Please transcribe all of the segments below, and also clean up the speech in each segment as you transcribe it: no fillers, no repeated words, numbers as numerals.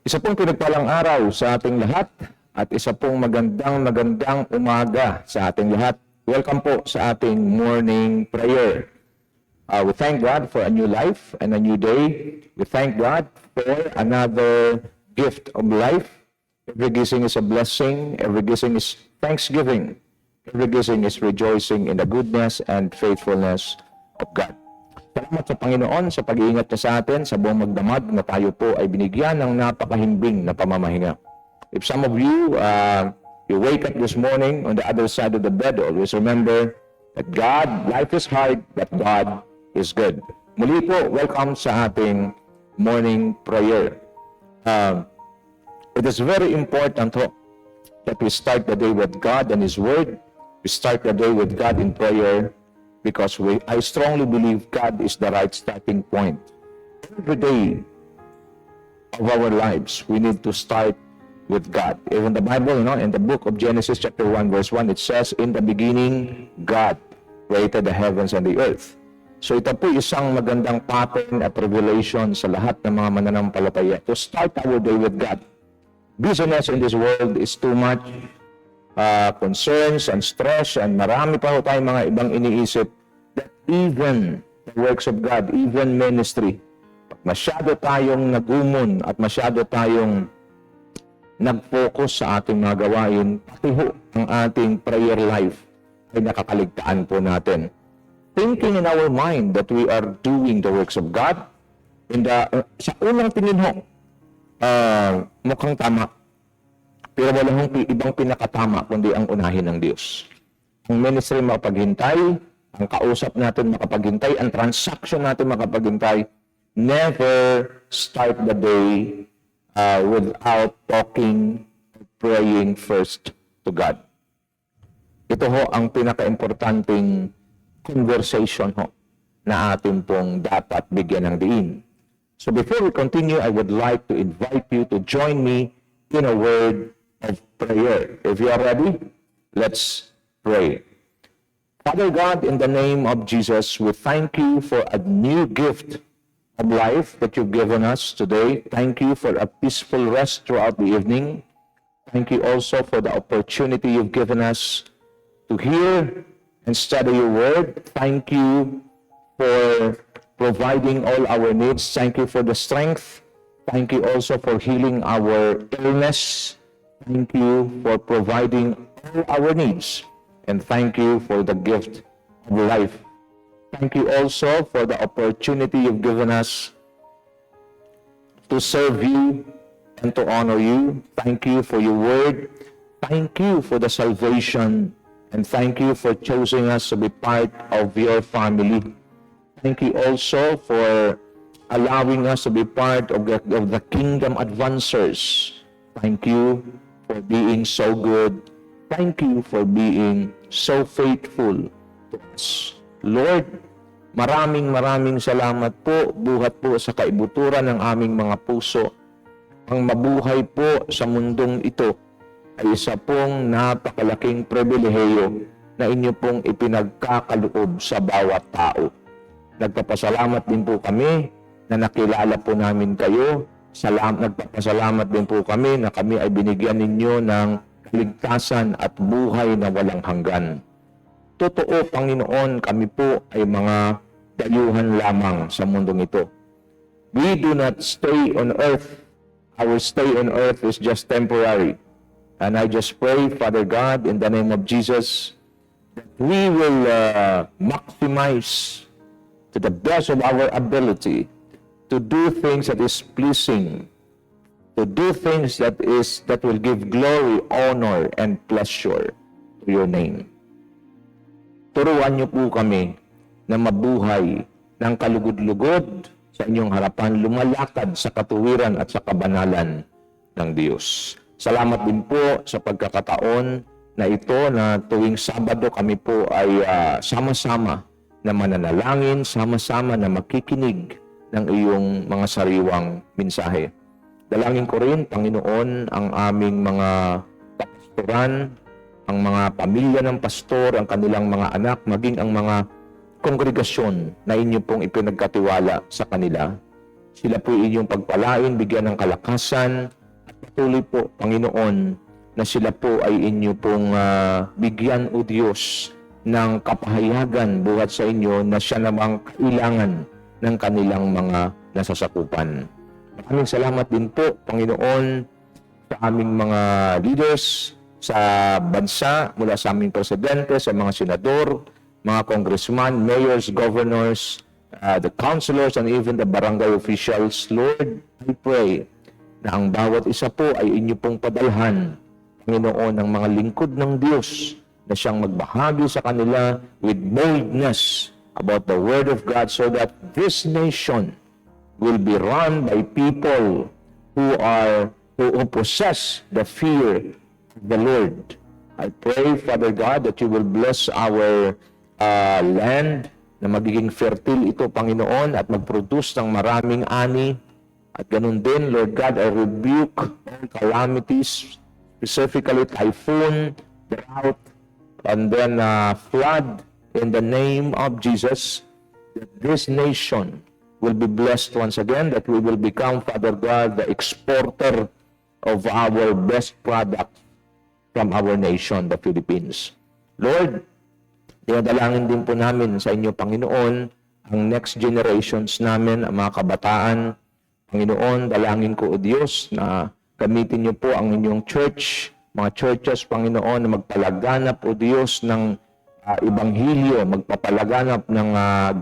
Isa pong pinagpalang araw sa ating lahat at isa pong magandang umaga sa ating lahat. Welcome po sa ating morning prayer. We thank God for a new life and a new day. We thank God for another gift of life. Every gising is a blessing. Every gising is thanksgiving. Every gising is rejoicing in the goodness and faithfulness of God. Salamat sa Panginoon sa pag-iingat niya sa atin sa buong magdamag na tayo po ay binigyan ng napakahimbing na pamamahinga. If some of you, you wake up this morning on the other side of the bed, always remember that life is hard, but God is good. Muli po, welcome sa ating morning prayer. It is very important that we start the day with God and His Word. We start the day with God in prayer because I strongly believe God is the right starting point. Every day of our lives, we need to start with God. Even the Bible, in the book of Genesis chapter 1 verse 1, it says, "In the beginning, God created the heavens and the earth." So ito po isang magandang pattern at revelation sa lahat ng mga mananampalataya to start our day with God. Busyness in this world is too much. Concerns and stress and marami pa tayong mga ibang iniisip that even the works of God, even ministry, masyado tayong nagumon at masyado tayong nag-focus sa ating mga gawain, pati ho ang ating prayer life ay nakakaligtaan po natin. Thinking in our mind that we are doing the works of God, sa unang tingin ho, mukhang tama. Pero walang ibang pinakatama kundi ang unahin ng Diyos. Ang ministry makapaghintay, ang kausap natin makapaghintay, ang transaction natin makapaghintay. Never start the day without talking, praying first to God. Ito ho ang pinaka-importanting conversation ho na atin pong dapat bigyan ng diin. So before we continue, I would like to invite you to join me in a word of prayer. If you are ready, let's pray. Father God, in the name of Jesus, we thank you for a new gift of life that you've given us today. Thank you for a peaceful rest throughout the evening. Thank you also for the opportunity you've given us to hear and study your word. Thank you for providing all our needs. Thank you for the strength. Thank you also for healing our illness. Thank you for providing all our needs. And thank you for the gift of life. Thank you also for the opportunity you've given us to serve you and to honor you. Thank you for your word. Thank you for the salvation. And thank you for choosing us to be part of your family. Thank you also for allowing us to be part of the kingdom advancers. Thank you for being so good. Thank you for being so faithful to us. Lord, maraming salamat po, buhat po sa kaibuturan ng aming mga puso. Ang mabuhay po sa mundong ito ay isa pong napakalaking pribilehiyo na inyo pong ipinagkakaloob sa bawat tao. Nagpapasalamat din po kami na nakilala po namin kayo. Nagpapasalamat din po kami na kami ay binigyan ninyo ng kaligtasan at buhay na walang hanggan. Totoo, Panginoon, kami po ay mga dayuhan lamang sa mundong ito. We do not stay on earth. Our stay on earth is just temporary. And I just pray, Father God, in the name of Jesus, that we will maximize to the best of our ability to do things that is pleasing, to do things that will give glory, honor, and pleasure to your name. Turuan niyo po kami na mabuhay ng kalugod-lugod sa inyong harapan, lumalakad sa katuwiran at sa kabanalan ng Diyos. Salamat din po sa pagkakataon na ito na tuwing Sabado kami po ay sama-sama na mananalangin, sama-sama na makikinig ng iyong mga sariwang mensahe. Dalangin ko rin, Panginoon, ang aming mga pastoran, ang mga pamilya ng pastor, ang kanilang mga anak, maging ang mga kongregasyon na inyo pong ipinagkatiwala sa kanila. Sila po inyong pagpalain, bigyan ng kalakasan, Patuloy po, Panginoon, na sila po ay inyo pong bigyan, O Diyos, ng kapahayagan buhat sa inyo na siya namang kailangan ng kanilang mga nasasakupan. Maraming salamat din po, Panginoon, sa aming mga leaders sa bansa, mula sa aming presidente, sa mga senador, mga congressman, mayors, governors, the councilors, and even the barangay officials. Lord, I pray na ang bawat isa po ay inyo pong padalhan, Panginoon, ng mga lingkod ng Diyos na siyang magbahagi sa kanila with boldness about the Word of God so that this nation will be run by people who possess the fear of the Lord. I pray, Father God, that you will bless our land na magiging fertile ito, Panginoon, at mag-produce ng maraming ani. At ganun din, Lord God, I rebuke all calamities, specifically typhoon, drought, and then flood in the name of Jesus, that this nation will be blessed once again, that we will become, Father God, the exporter of our best product from our nation, the Philippines. Lord, dinadalangin din po namin sa inyo, Panginoon, ang next generations namin, ang mga kabataan. Panginoon, dalangin ko, O Diyos, na gamitin niyo po ang inyong church, mga churches, Panginoon, na magpalaganap, O Diyos, ng Ebanghelyo, magpapalaganap ng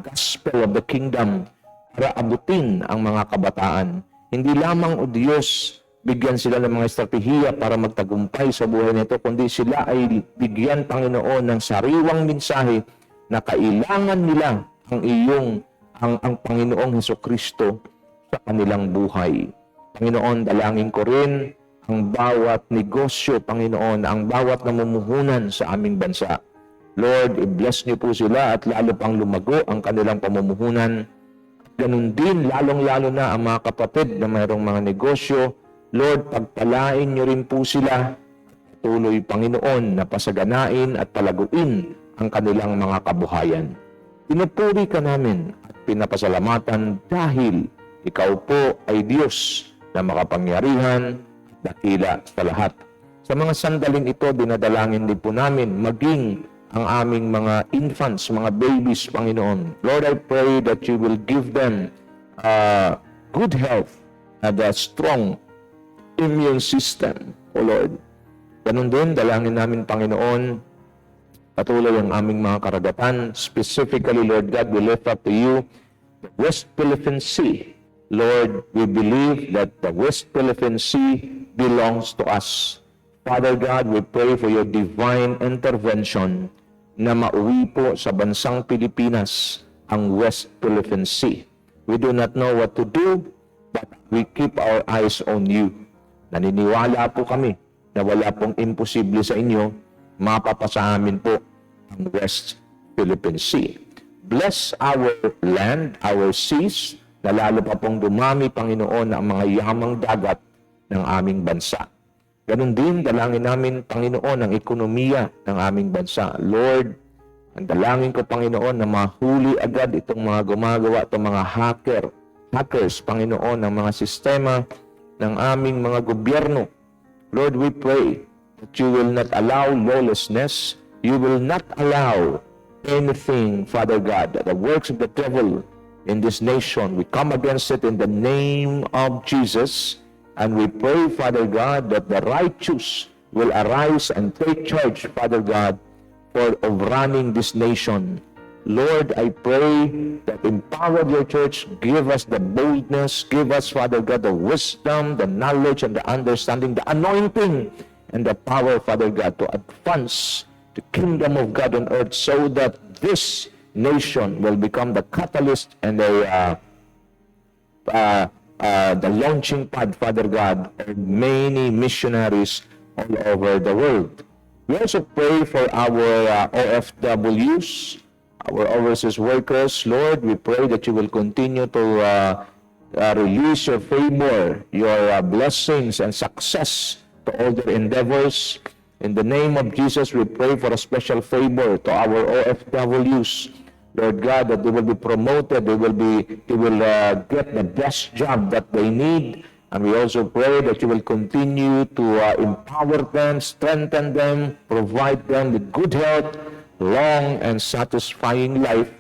gospel of the kingdom para abutin ang mga kabataan. Hindi lamang, O Diyos, bigyan sila ng mga estratehiya para magtagumpay sa buhay nito, kundi sila ay bigyan, Panginoon, ng sariwang mensahe na kailangan nila ang Panginoong Hesukristo sa kanilang buhay. Panginoon, dalangin ko rin ang bawat negosyo, Panginoon, ang bawat namumuhunan sa aming bansa. Lord, i-bless niyo po sila at lalo pang lumago ang kanilang pamumuhunan. Ganun din, lalong-lalo na ang mga kapatid na mayroong mga negosyo. Lord, pagpalain niyo rin po sila. Tuloy, Panginoon, na pasaganain at palaguin ang kanilang mga kabuhayan. Pinupuri ka namin at pinapasalamatan dahil ikaw po ay Diyos na makapangyarihan, dakila sa lahat. Sa mga sandaling ito, dinadalangin din po namin maging ang aming mga infants, mga babies, Panginoon. Lord, I pray that you will give them good health and a strong immune system, O Lord. Ganun din, dalangin namin, Panginoon, patuloy ang aming mga karagatan. Specifically, Lord God, we lift up to you the West Philippine Sea. Lord, we believe that the West Philippine Sea belongs to us. Father God, we pray for your divine intervention na mauwi po sa bansang Pilipinas ang West Philippine Sea. We do not know what to do, but we keep our eyes on you. Naniniwala po kami na wala pong imposible sa inyo, mapapasa amin po ang West Philippine Sea. Bless our land, our seas, na lalo pa pong dumami, Panginoon, ang mga yamang dagat ng aming bansa. Ganun din, dalangin namin, Panginoon, ang ekonomiya ng aming bansa. Lord, ang dalangin ko, Panginoon, na mahuli agad itong mga gumagawa, itong mga hackers, Panginoon, ng mga sistema ng aming mga gobyerno. Lord, we pray that you will not allow lawlessness. You will not allow anything, Father God, that the works of the devil in this nation, we come against it in the name of Jesus, and we pray, Father God, that the righteous will arise and take charge, Father God, of running this nation. Lord, I pray that empower your church, give us the boldness, give us, Father God, the wisdom, the knowledge, and the understanding, the anointing, and the power, Father God, to advance the kingdom of God on earth so that this nation will become the catalyst and the launching pad, Father God, of many missionaries all over the world. We also pray for our OFWs, our overseas workers. Lord, we pray that you will continue to release your favor, your blessings and success to all their endeavors. In the name of Jesus, we pray for a special favor to our OFWs. Lord God, that they will be promoted, they will get the best job that they need, And we also pray that you will continue to empower them, strengthen them, provide them with good health, long and satisfying life,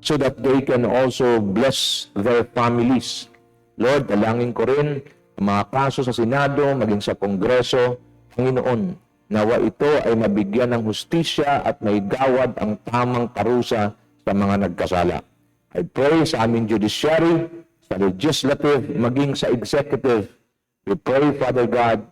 so that they can also bless their families. Lord, dalangin ko rin ang mga kaso sa Senado, maging sa Kongreso, Panginoon, nawa ito ay mabigyan ng hustisya at may gawad ang tamang parusa sa mga nagkasala. I pray sa aming judiciary, sa legislative, maging sa executive. We pray, Father God,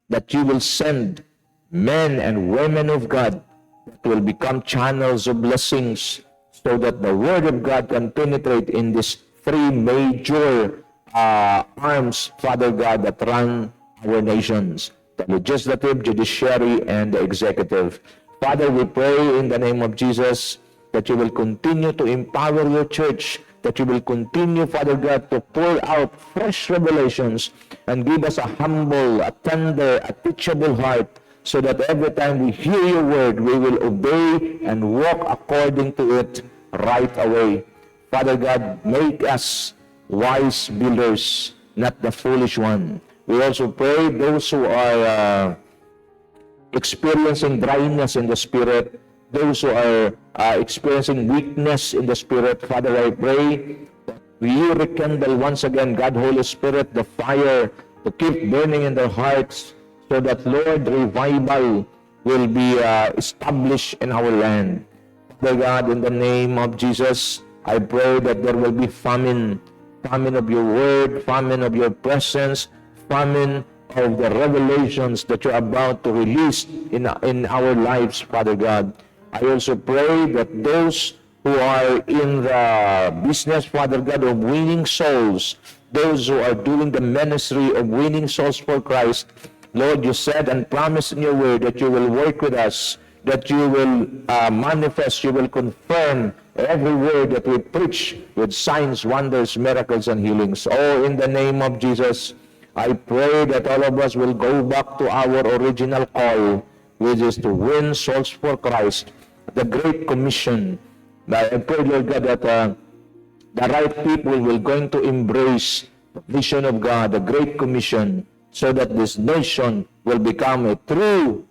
that you will send men and women of God that will become channels of blessings so that the Word of God can penetrate in these three major arms, Father God, that run our nations: the legislative, judiciary, and the executive. Father, we pray in the name of Jesus that you will continue to empower your church, that you will continue, Father God, to pour out fresh revelations and give us a humble, a tender, a teachable heart, so that every time we hear your word, we will obey and walk according to it right away. Father God, make us wise builders, not the foolish one. We also pray those who are experiencing dryness in the spirit, those who are experiencing weakness in the spirit. Father, I pray that you rekindle once again, God, Holy Spirit, the fire to keep burning in their hearts, so that, Lord, revival will be established in our land. Father God, in the name of Jesus, I pray that there will be famine of your word, famine of your presence, famine of the revelations that you're about to release in our lives, Father God. I also pray that those who are in the business, Father God, of winning souls, those who are doing the ministry of winning souls for Christ, Lord, you said and promised in your word that you will work with us, that you will manifest, you will confirm every word that we preach with signs, wonders, miracles, and healings. Oh, in the name of Jesus, I pray that all of us will go back to our original call, which is to win souls for Christ, the Great Commission. I pray, Lord God, that the right people will going to embrace the vision of God, the Great Commission, so that this nation will become a true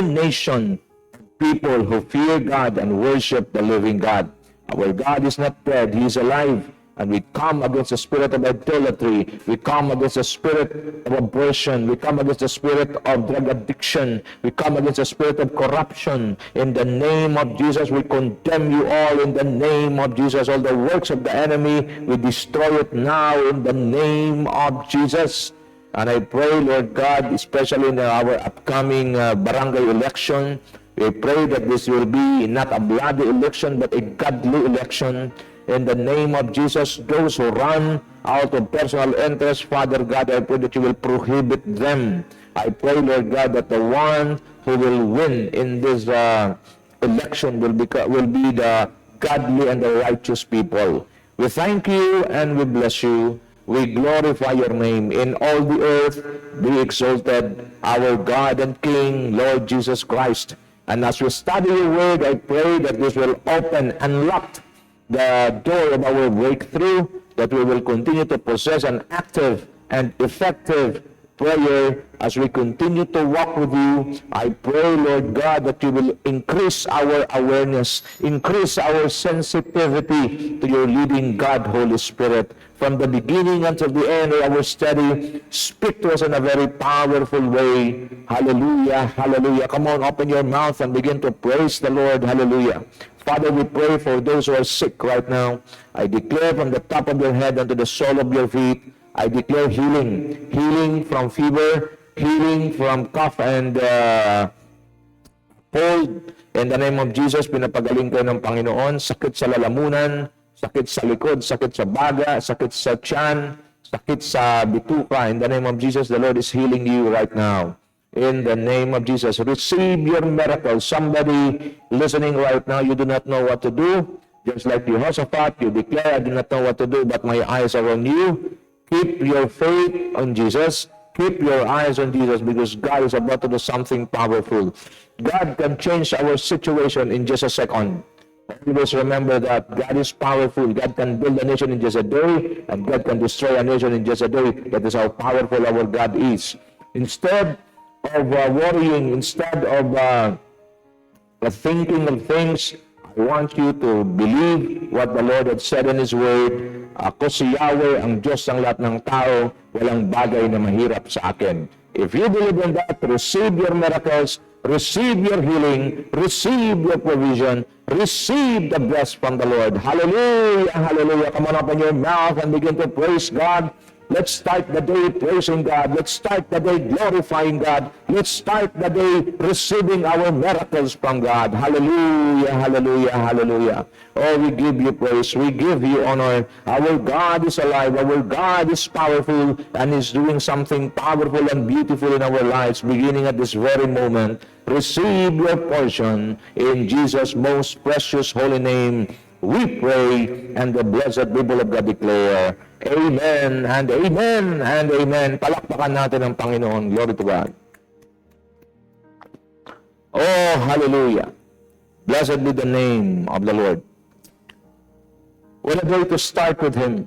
nation of people who fear God and worship the living God. Our God is not dead, He is alive. And we come against the spirit of idolatry. We come against the spirit of abortion. We come against the spirit of drug addiction. We come against the spirit of corruption. In the name of Jesus, we condemn you all. In the name of Jesus, all the works of the enemy, we destroy it now in the name of Jesus. And I pray, Lord God, especially in our upcoming barangay election, we pray that this will be not a bloody election, but a godly election. In the name of Jesus, those who run out of personal interest, Father God, I pray that you will prohibit them. I pray, Lord God, that the one who will win in this election will be the godly and the righteous people. We thank you and we bless you. We glorify your name. In all the earth, be exalted, our God and King, Lord Jesus Christ. And as we study your word, I pray that this will unlock the door of our breakthrough, that we will continue to possess an active and effective prayer as we continue to walk with you. I pray, Lord God, that you will increase our awareness, increase our sensitivity to your leading, God, Holy Spirit. From the beginning until the end of our study, speak to us in a very powerful way. Hallelujah, hallelujah. Come on, open your mouth and begin to praise the Lord. Hallelujah. Father, we pray for those who are sick right now. I declare from the top of your head unto the sole of your feet, I declare healing. Healing from fever, healing from cough and cold. In the name of Jesus, pinapagaling kayo ng Panginoon. Sakit sa lalamunan, sakit sa likod, sakit sa baga, sakit sa tiyan, sakit sa bituka. In the name of Jesus, the Lord is healing you right now. In the name of Jesus, receive your miracle. Somebody listening right now, you do not know what to do. Just like Jehoshaphat, you declare, I do not know what to do, but my eyes are on you. Keep your faith on Jesus. Keep your eyes on Jesus, because God is about to do something powerful. God can change our situation in just a second. Always remember that God is powerful. God can build a nation in just a day, and God can destroy a nation in just a day. That is how powerful our God is. Instead of worrying, instead of thinking of things, I want you to believe what the Lord had said in His Word. Ako si Yahweh, ang Diyos ng lahat ng tao, walang bagay na mahirap sa akin. If you believe in that, receive your miracles, receive your healing, receive your provision, receive the best from the Lord. Hallelujah, hallelujah. Come on, open your mouth and begin to praise God. Let's start the day praising God. Let's start the day glorifying God. Let's start the day receiving our miracles from God. Hallelujah, hallelujah, hallelujah. Oh, we give you praise. We give you honor. Our God is alive. Our God is powerful and is doing something powerful and beautiful in our lives, beginning at this very moment. Receive your portion in Jesus' most precious holy name. We pray, and the blessed people of God declare, Amen and Amen and Amen. Palakpakan natin ang Panginoon. Glory to God. Oh, hallelujah. Blessed be the name of the Lord. What a day to start with Him.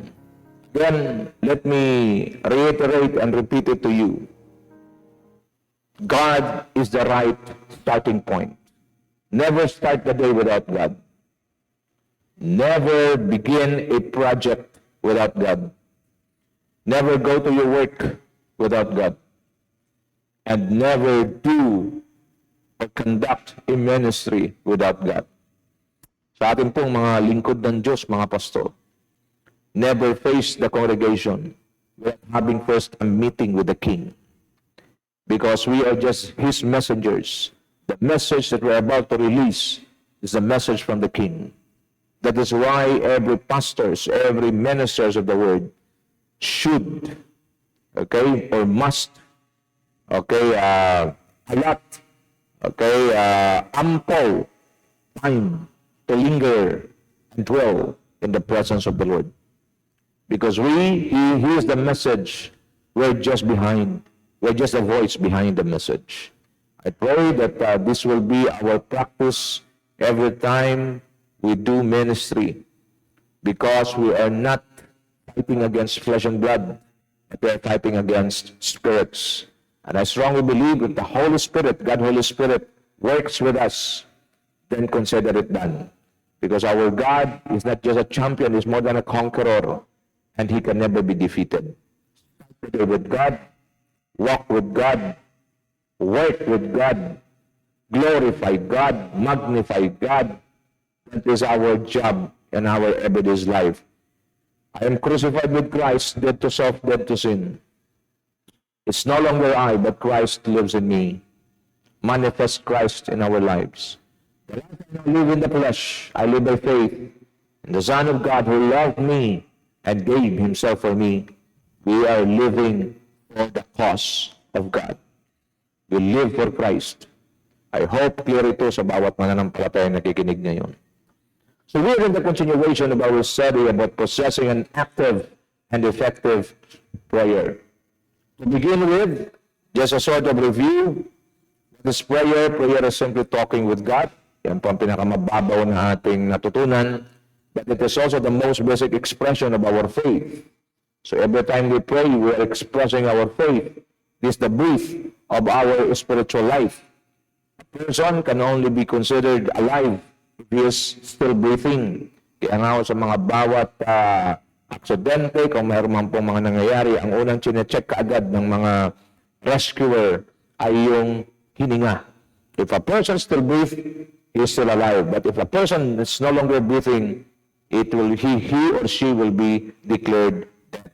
Then, let me reiterate and repeat it to you. God is the right starting point. Never start the day without God. Never begin a project without God. Never go to your work without God. And never do or conduct a ministry without God. Sa ating pong mga lingkod ng Diyos, mga pastor, never face the congregation without having first a meeting with the King. Because we are just His messengers. The message that we're about to release is a message from the King. That is why every pastors, every ministers of the word should, okay, or must, okay, allot, okay, ample time to linger and dwell in the presence of the Lord. Because He is the message, we're just behind. We're just a voice behind the message. I pray that this will be our practice every time we do ministry, because we are not fighting against flesh and blood, but we are fighting against spirits. And I strongly believe that the Holy Spirit, God Holy Spirit, works with us, then consider it done. Because our God is not just a champion, He's more than a conqueror, and He can never be defeated. Stay with God, walk with God, work with God, glorify God, magnify God. That is our job in our everyday life. I am crucified with Christ, dead to self, dead to sin. It's no longer I, but Christ lives in me. Manifest Christ in our lives. The life I now live in the flesh, I live by faith in the Son of God who loved me and gave Himself for me. We are living for the cause of God. We live for Christ. I hope clear ito sa bawat mananampalataya na nakikinig ngayon. So we're in the continuation of our study about possessing an active and effective prayer. To begin with, just a sort of review. This prayer is simply talking with God. Yan po ang pinakamababaw na ating natutunan. But it is also the most basic expression of our faith. So every time we pray, we are expressing our faith. This is the breath of our spiritual life. A person can only be considered alive if he is still breathing. Kaya nga sa mga bawat aksidente, kung mayroon man pong mga nangyayari, ang unang chinecheck kaagad ng mga rescuer ay yung hininga. If a person still breathes, he is still alive. But if a person is no longer breathing, he or she will be declared dead.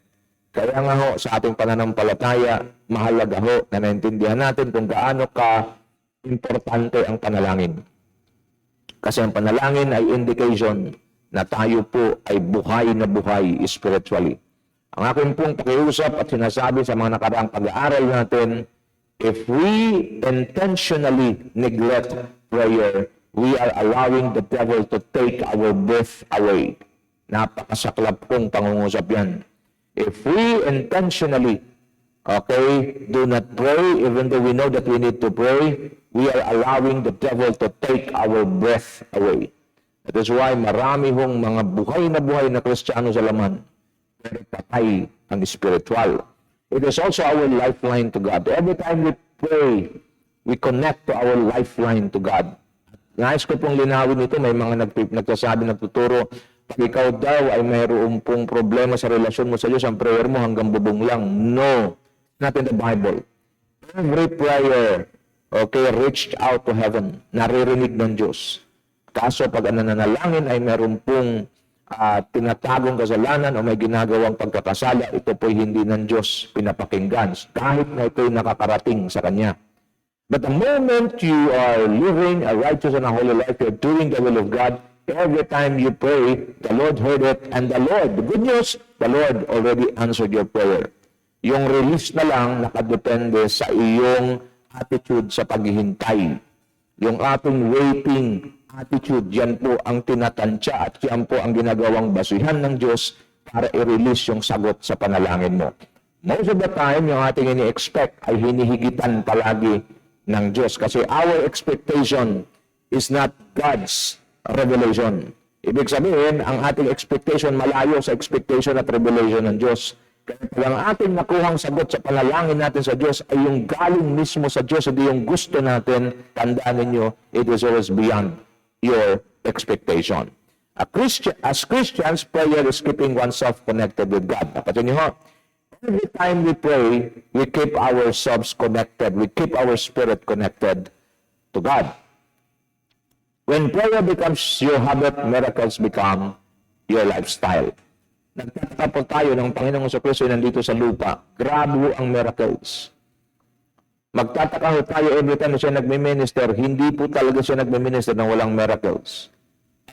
Kaya nga ho, sa ating pananampalataya, mahalaga ho na naintindihan natin kung gaano ka importante ang panalangin. Kasi ang panalangin ay indication na tayo po ay buhay na buhay spiritually. Ang aking pong pakiusap at sinasabi sa mga nakaraang pag-aaral natin, if we intentionally neglect prayer, we are allowing the devil to take our breath away. Napakasaklap kong pangungusap yan. If we intentionally, do not pray, even though we know that we need to pray, we are allowing the devil to take our breath away. That is why marami hong mga buhay na Kristiyano sa laman, pero patay ang spiritual. It is also our lifeline to God. Every time we pray, we connect to our lifeline to God. Nais ko pong linawin ito, may mga nagsasabi, nagtuturo, pag ikaw daw ay mayroon pong problema sa relasyon mo sa Diyos, ang prayer mo hanggang bubong lang. No, not in the Bible. Every prayer, okay, reached out to heaven, naririnig ng Diyos. Kaso pag ang nananalangin ay mayroon pong tinatagong kasalanan o may ginagawang pagkakasala, ito po'y hindi ng Diyos pinapakinggan, kahit na ito'y nakakarating sa Kanya. But the moment you are living a righteous and a holy life, you're doing the will of God, every time you pray, the Lord heard it, and the good news, the Lord already answered your prayer. Yung release na lang nakadepende sa iyong attitude sa paghihintay. Yung ating waiting attitude, yan po ang tinatansya at yan po ang ginagawang basihan ng Diyos para i-release yung sagot sa panalangin mo. Most of the time, yung ating ini-expect ay hinihigitan palagi ng Diyos. Kasi our expectation is not God's revelation. Ibig sabihin, ang ating expectation malayo sa expectation at revelation ng Diyos. Kaya pag ang ating nakuhang sagot sa panalangin natin sa Diyos ay yung galing mismo sa Diyos, hindi yung gusto natin, tandaan ninyo, it is always beyond your expectation. As Christians, prayer is keeping oneself connected with God. Napatin niyo ho? Every time we pray, we keep ourselves connected. We keep our spirit connected to God. When prayer becomes your habit, miracles become your lifestyle. Nagtataka po tayo ng Panginoong Kristo nandito sa lupa. Grabe ang miracles. Magtataka ho tayo every time na siya nagme-minister, hindi po talaga siya nagme-minister ng walang miracles.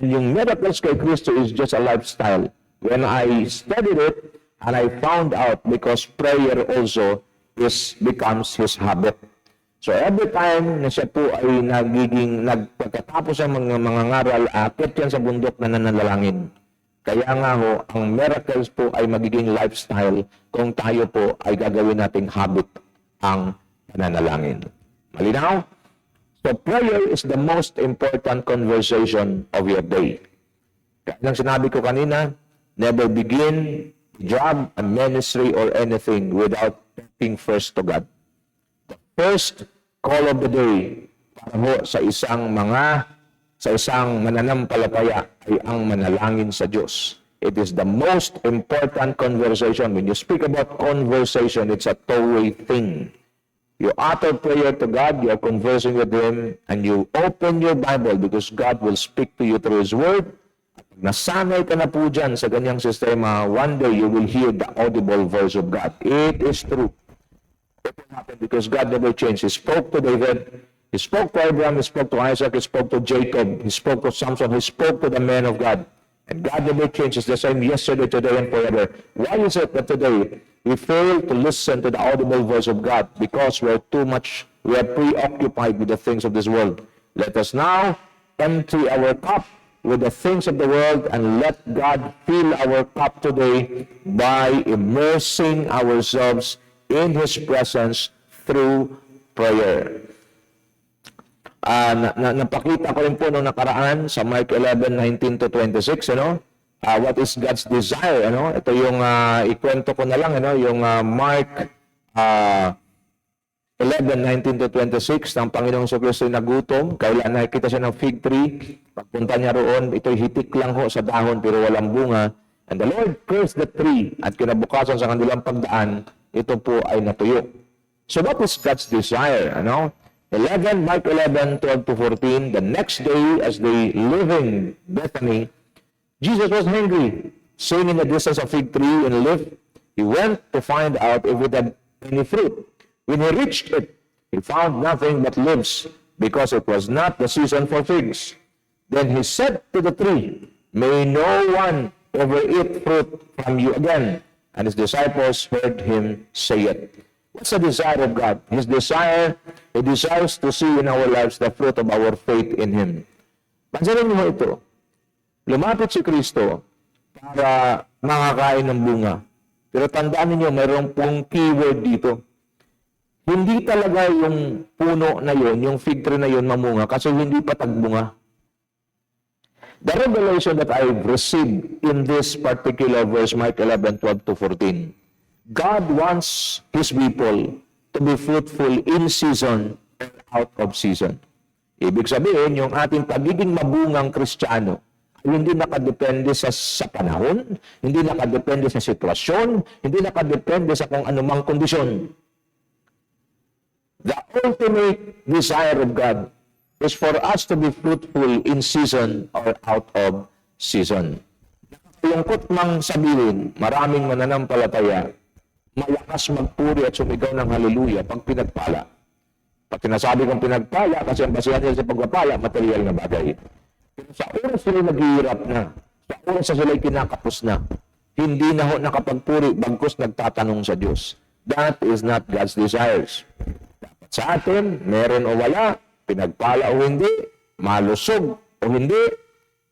And yung miracles kay Kristo is just a lifestyle. When I studied it, and I found out because prayer also becomes his habit. So every time na siya po ay nagpagkatapos ang mga ngaral, akit yan sa bundok na nananalangin. Kaya nga ho, ang miracles po ay magiging lifestyle kung tayo po ay gagawin nating habit ang pananalangin. Malinaw? So prayer is the most important conversation of your day. Kaya lang sinabi ko kanina, never begin job, a ministry, or anything without talking first to God. The first call of the day para ho sa isang mananampalataya ay ang manalangin sa Diyos. It is the most important conversation. When you speak about conversation, it's a two-way thing. You utter prayer to God, you are conversing with Him, and you open your Bible because God will speak to you through His Word. Nasanay ka na po dyan sa ganyang sistema, one day you will hear the audible voice of God. It is true. It will happen because God never changed. He spoke to David, He spoke to Abraham, He spoke to Isaac, He spoke to Jacob, He spoke to Samson, He spoke to the men of God. And God never changes, the same yesterday, today, and forever. Why is it that today we fail to listen to the audible voice of God? Because we are preoccupied with the things of this world. Let us now empty our cup with the things of the world and let God fill our cup today by immersing ourselves in His presence through prayer. Napakita ko rin po noong nakaraan sa Mark 11:19 to 26, what is God's desire, Ito yung ikwento ko na lang, yung Mark 11:19 to 26, ng Panginoong Kristo ay nagutom, kailan nakikita siya ng fig tree, pagpunta niya roon, ito'y hitik lang ho sa dahon pero walang bunga. And the Lord cursed the tree, at kinabukasan sa kanilang pagdaan, ito po ay natuyo. So what is God's desire, Mark 11:12 to 14, the next day as they leaving Bethany, Jesus was hungry. Seeing in the distance a fig tree and leaf, He went to find out if it had any fruit. When He reached it, He found nothing but leaves, because it was not the season for figs. Then He said to the tree, "May no one ever eat fruit from you again." And His disciples heard Him say it. What's the desire of God? His desire, He desires to see in our lives the fruit of our faith in Him. Pansinin niyo ito. Lumapit si Kristo para makakain ng bunga. Pero tandaan niyo, mayroong pong keyword dito. Hindi talaga yung puno na yon, yung fig tree na yon mamunga kasi hindi pa tagbunga. The revelation that I've received in this particular verse, Mark 11:12 to 14, God wants His people to be fruitful in season and out of season. Ibig sabihin, yung ating pagiging mabungang Kristiyano, hindi nakadepende sa panahon, hindi nakadepende sa sitwasyon, hindi nakadepende sa kung anumang kondisyon. The ultimate desire of God is for us to be fruitful in season or out of season. Lungkot mang sabihin, maraming mananampalataya, malakas magpuri at sumigaw ng haleluya pag pinagpala. Pag sinasabi kong pinagpala, kasi ang basihan nila sa pagpapala, material na bagay. Pero sa oras sila naghihirap na, sa oras sila kinakapos na, hindi na ho nakapagpuri, bagkus nagtatanong sa Diyos. That is not God's desires. Dapat sa atin, meron o wala, pinagpala o hindi, malusog o hindi,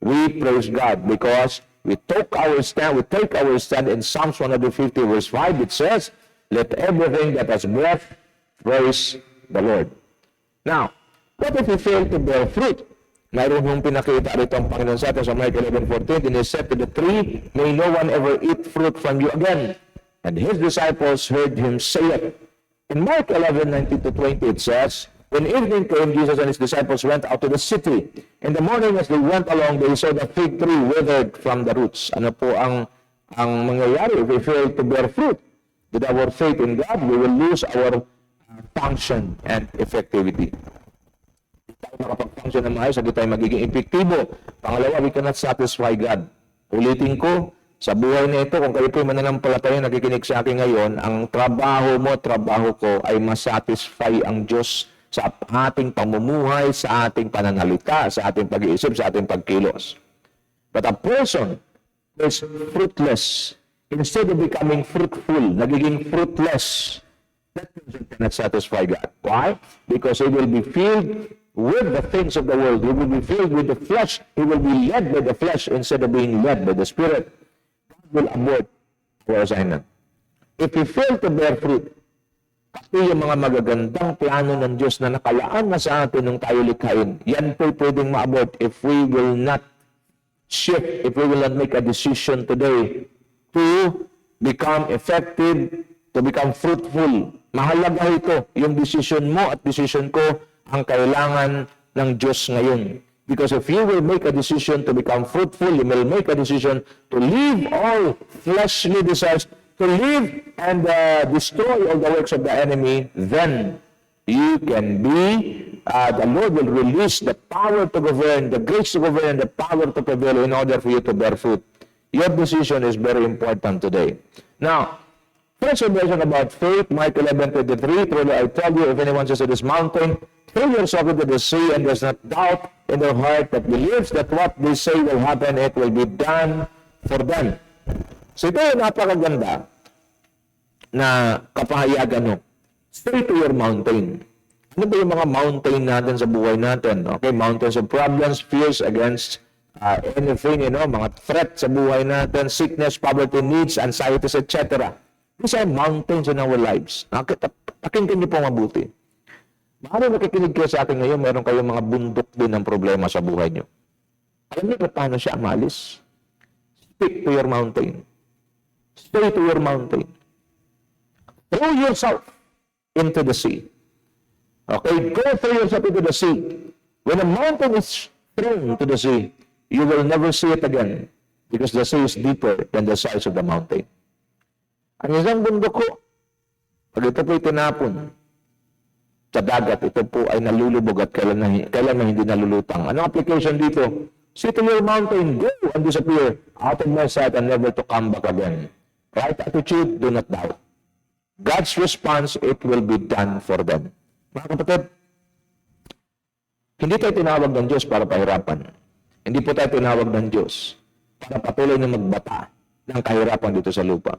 we praise God because we take our stand in Psalms 150 verse 5. It says, "Let everything that has breath praise the Lord." Now, what if we fail to bear fruit? Mayroon yung pinakita rito ang Panginoon sa atin sa Mark 11:14, "And he said to the tree, May no one ever eat fruit from you again." And his disciples heard him say it. In Mark 11:19-20 it says, "When evening came, Jesus and his disciples went out to the city. In the morning, as they went along, they saw the fig tree withered from the roots." Ano po ang mangyayari if we fail to bear fruit? With our faith in God, we will lose our function and effectivity. Hindi tayo makapag-function na maayos, hindi tayo magiging epektibo. Pangalawa, we cannot satisfy God. Ulitin ko, sa buhay na ito, kung kayo po mananampalataya nakikinig sa akin ngayon, ang trabaho mo, trabaho ko ay masatisfy ang Diyos sa ating pamumuhay, sa ating pananalita, sa ating pag-iisip, sa ating pagkilos. But a person who is fruitless, instead of becoming fruitful, nagiging fruitless, that person cannot satisfy God. Why? Because he will be filled with the things of the world. He will be filled with the flesh. He will be led by the flesh instead of being led by the Spirit. God will abort our assignment. If we fail to bear fruit, kasi yung mga magagandang plano ng Diyos na nakalaan na sa atin nung tayo likhain, yan po pwedeng ma-abort if we will not shift, if we will not make a decision today to become effective, to become fruitful. Mahalaga ito, yung decision mo at decision ko ang kailangan ng Diyos ngayon. Because if you will make a decision to become fruitful, you will make a decision to leave all fleshly desires, to live and destroy all the works of the enemy, then you can be, the Lord will release the power to govern, the grace to govern, and the power to prevail in order for you to bear fruit. Your decision is very important today. Now, first observation about faith, Mark 11:23, "Truly I tell you, if anyone says to this mountain, throw yourself into the sea, and does not doubt in their heart, but believes that what they say will happen, it will be done for them." So ito yung napakaganda na kapahayagan mo. Stay to your mountain. Ano ba yung mga mountain natin sa buhay natin? Okay, mountains of problems, fears against anything, mga threat sa buhay natin, sickness, poverty, needs, anxieties, etc. These are mountains in our lives. Pakinggan niyo po mabuti. Maaaring nakikinig kayo sa akin ngayon, meron kayong mga bundok din ng problema sa buhay niyo. Alam niyo paano siya maalis? Stick to your mountain. Stay to your mountain. Throw yourself into the sea. Okay, go throw yourself into the sea. When a mountain is thrown to the sea, you will never see it again because the sea is deeper than the size of the mountain. Ang isang bundok ko, pag ito po'y tinapon sa dagat, ito po ay nalulubog at kailan na hindi nalulutang. Anong application dito? Sit to your mountain, go and disappear out of my sight and never to come back again. Right attitude, do not doubt. God's response, it will be done for them. Mga kapatid, hindi tayo tinawag ng Diyos para pahirapan. Hindi po tayo tinawag ng Diyos para patuloy na magbata ng kahirapan dito sa lupa.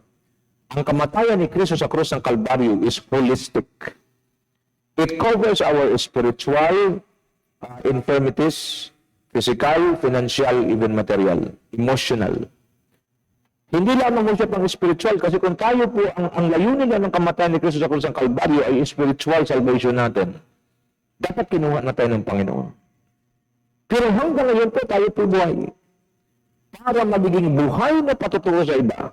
Ang kamatayan ni Kristo sa krus ng Kalbaryo is holistic. It covers our spiritual infirmities, physical, financial, even material, emotional. Hindi lamang mo siya pang spiritual kasi kung tayo po, ang layunin lang ng kamatayan ni Kristo sa krus ng Kalbaryo ay spiritual salvation natin. Dapat kinuha na tayo ng Panginoon. Pero hanggang ngayon po tayo po buhay. para magiging buhay na patuturo sa iba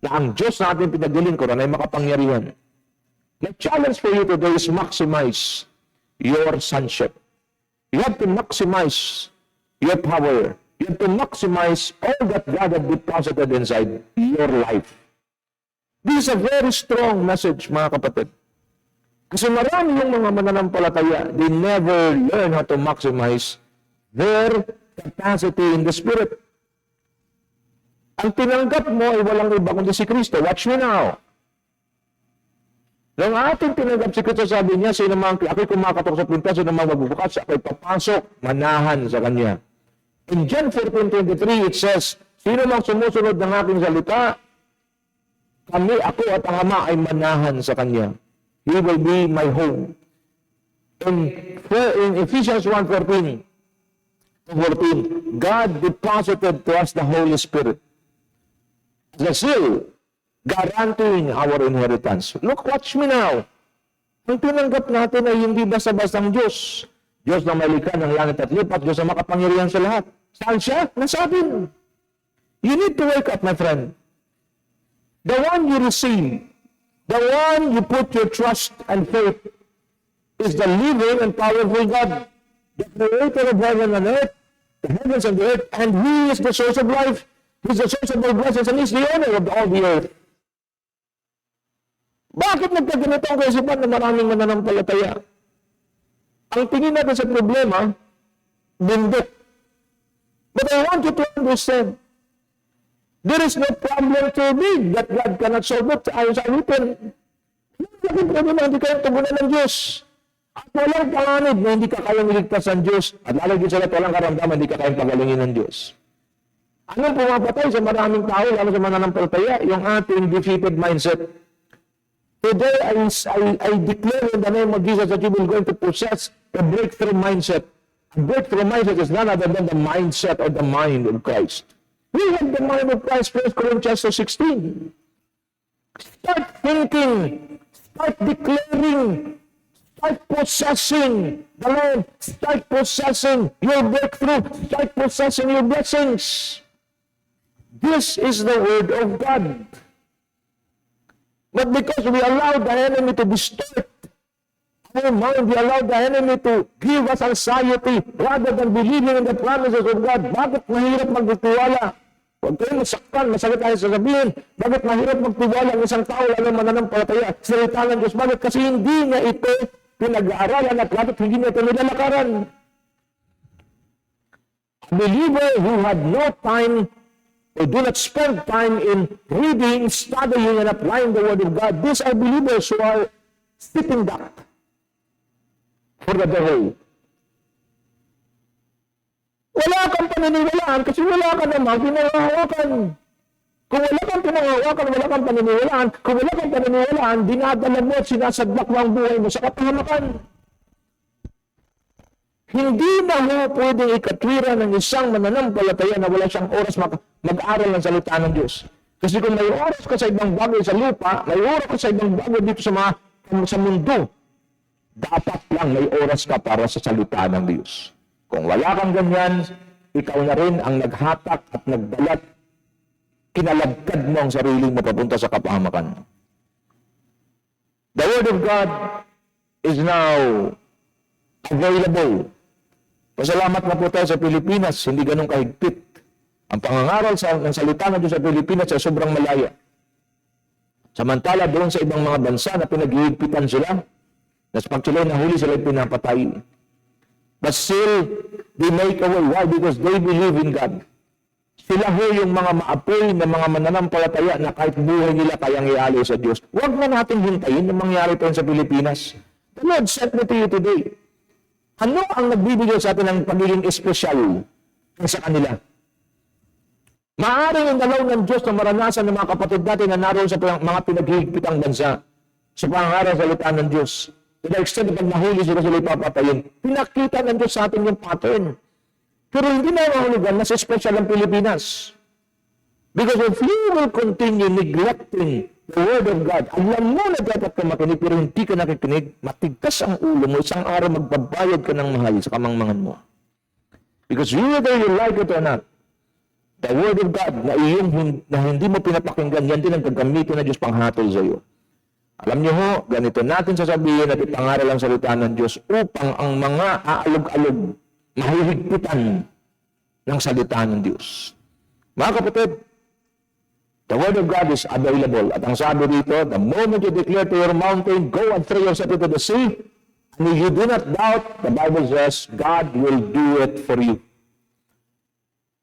na ang Diyos na ating pinaglilingkuran ay makapangyarihan. My challenge for you today is maximize your sonship. You have to maximize your power. You have to maximize all that God has deposited inside your life. This is a very strong message, mga kapatid. Kasi marami yung mga mananampalataya, they never learn how to maximize their capacity in the Spirit. Ang tinanggap mo ay walang iba kundi si Kristo. Watch me now. Nung ating tinanggap si Kristo, sabi niya, sino mang ako'y kumakatok sa pinto, sino mang magbubukas, ako'y papasok, manahan sa Kanya. In John 14:23, it says, sino mang sumusunod ng aking salita, ako at ang Ama ay manahan sa Kanya. He will be my home. In Ephesians 1:14, God deposited to us the Holy Spirit. The seal, guaranteeing our inheritance. Look, watch me now. Ang tinanggap natin ay hindi basta-bastang Diyos. Diyos na malikha ng langit at lupa, Diyos na makapangyarihan sa lahat. Saan siya? Nasa atin. You need to wake up, my friend. The one you receive, the one you put your trust and faith, is the living and powerful God, the creator of heaven and earth, the heavens and the earth, and He is the source of life. He is the source of all blessings, and He is the owner of all the earth. Bakit nagkaganito ang kaisipan na maraming mananampalataya? Ang tingin natin sa problema, bundok. But I want you to understand, there is no problem too big that God cannot solve it. Ayon sa awitin, hindi problema, hindi kayang tugunan ng Diyos. At walang panganib na hindi ka kayang iligtas ng Diyos. At lalagyan sa lahat, walang karamdaman, hindi ka kayang pagalingin ng Diyos. Anong pumapatay sa maraming tao, lalo sa mananampalataya? Yung ating defeated mindset. Today, I declare in the name of Jesus that you will going to possess a breakthrough mindset. A breakthrough mindset is none other than the mindset or the mind of Christ. We have the mind of Christ, 1 Corinthians 16. Start thinking, start declaring, start possessing the Lord, start possessing your breakthrough, start possessing your blessings. This is the word of God. But because we allow the enemy to distort our mind, we allow the enemy to give us anxiety rather than believing in the promises of God. Bakit mahirap magtiwala? Huwag kayong masaktan, masakit tayo sasabihin. Bakit mahirap magtiwala ang isang tao lalo mananampalataya? Salita ng Diyos. Bakit? Kasi hindi niya ito pinag-aaralan at bakit hindi niya ito nilalakaran? A believer who had no time or do not spend time in reading, studying, and applying the Word of God, these are believers who are sitting duck for the devil. Wala kang paniniwalaan kasi wala ka namang pinangahawakan. Kung wala kang pinangahawakan, wala kang paniniwalaan. Kung wala kang paniniwalaan, dinadala mo at sinasadlak mo ang buhay mo sa kapahamakan. Hindi na ho pwedeng ikatwira ng isang mananampalataya na wala siyang oras mag-aral ng salita ng Diyos. Kasi kung may oras ka sa ibang bagay sa lupa, may oras ka sa ibang bagay dito sa mundo, dapat lang may oras ka para sa salita ng Diyos. Kung wala kang ganyan, ikaw na rin ang naghatak at nagdalat, kinalagkad mo ang sariling mo papunta sa kapahamakan. The Word of God is now available. Pasalamat na po tayo sa Pilipinas, hindi ganun kahigpit. Ang pangangaral ng salita ng Diyos sa Pilipinas ay sobrang malaya. Samantala doon sa ibang mga bansa na pinaghihigpitan sila, na pag sila'y nahuli, sila'y pinapatay. But still, they make a way. Why? Because they believe in God. Sila ho yung mga maapoy na mga mananampalataya na kahit buhay nila kayang ialay sa Diyos. Huwag na natin hintayin na mangyari pa sa Pilipinas. The Lord sent me to you today. Ano ang nagbibigay sa atin ng pagiging espesyal sa kanila? Maaaring ang dalaw ng Diyos na maranasan ng mga kapatid natin na naroon sa mga pinaghihigpitang bansa sa pangangaral sa salita ng Diyos. To the extent na pag nahuli sila ipapatayin. Pinakita ng Diyos sa atin yung pattern. Pero hindi na mahulugan na sa special ang Pilipinas. Because if you will continue neglecting the Word of God, alam mo na dapat ka makinig, pero hindi ka nakikinig, matigkas ang ulo mo, isang araw magbabayad ka ng mahal sa kamangmangan mo. Because whether you like it or not, The Word of God na hindi mo pinapakinggan, yan din ang gagamitin na Diyos panghatol sa iyo. Alam niyo ho, ganito natin sasabihin at ipangaral ang salita ng Diyos upang ang mga aalog-alog mahihigpitan ng salita ng Diyos. Mga kapatid, the Word of God is available. At ang sabi dito, the moment you declare to your mountain, go and throw yourself into the sea, and if you do not doubt, the Bible says, God will do it for you.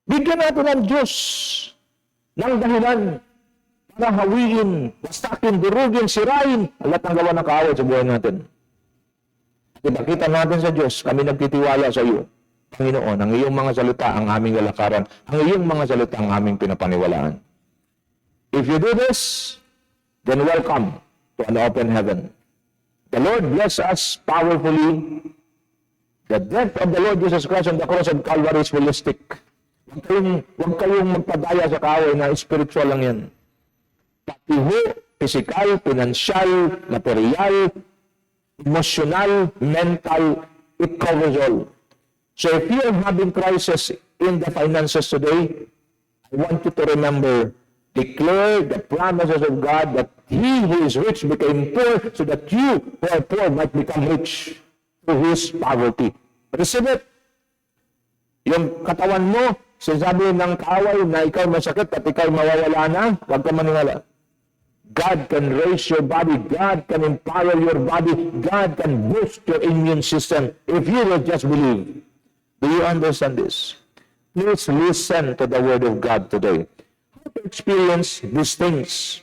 Bigyan natin ng Diyos ng dahilan para hawiin, wastakin, durugin, sirain ang lahat ng gawa ng kaaway sa buhay natin. Ipakita natin sa Diyos, kami nagtitiwala sa iyo. Panginoon, ang iyong mga salita ang aming lalakaran, ang iyong mga salita ang aming pinapaniwalaan. If you do this, then welcome to an open heaven. The Lord bless us powerfully. The death of the Lord Jesus Christ on the cross of Calvary is holistic. Huwag kayong magpadaya sa kaaway na spiritual lang yan. Pati ho, physical, financial, material, emotional, mental, it covers all. So if you are having crisis in the finances today, I want you to remember, declare the promises of God that He who is rich became poor so that you who are poor might become rich through His poverty. Receive it. Yung katawan mo, sinasabi ng kaaway na ikaw masakit at ikaw mawawala na, huwag ka maniwala. God can raise your body. God can empower your body. God can boost your immune system if you will just believe. Do you understand this? Please listen to the Word of God today. How to experience these things?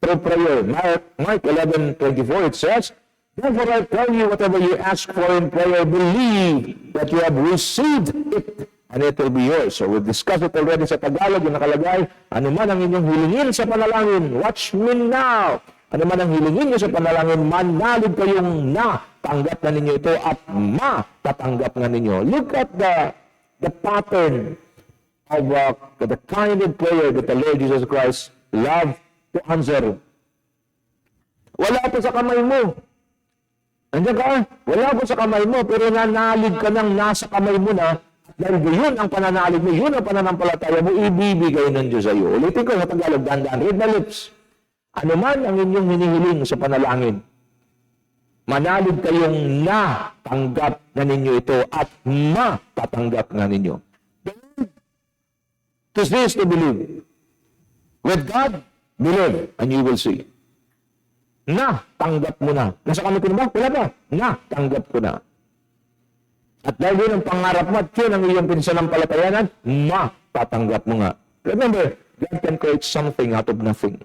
Through prayer. Mark 11:24, it says, therefore I tell you, whatever you ask for in prayer, believe that you have received it, and it will be yours. So we've discussed it already sa Tagalog, yung nakalagay, ano man ang inyong hilingin sa panalangin, watch me now. Ano man ang hilingin nyo sa panalangin, manalig kayong tanggap na ninyo ito at matatanggap na ninyo. Look at the pattern of the kind of prayer that the Lord Jesus Christ loved to answer. Wala pa sa kamay mo. Andiyan ka? Wala pa sa kamay mo, pero nanalig ka ng nasa kamay mo na. Dahil yun ang pananalig mo, yun ang pananampalataya mo, ibibigay ng Diyos sa iyo. Ulitin ko sa Tagalog, dandan, read my lips. Ano man ang inyong hinihiling sa panalangin, manalig kayong natanggap na ninyo ito at matatanggap na ninyo. To see is to believe. With God, believe, and you will see. Natanggap mo na. Nasa kami ko na ba? Wala pa. Natanggap ko na. At dahil yun ang pangarap mo at yun ang iyong pinsanampalatayanan, matatanggap mo nga. Remember, God can create something out of nothing.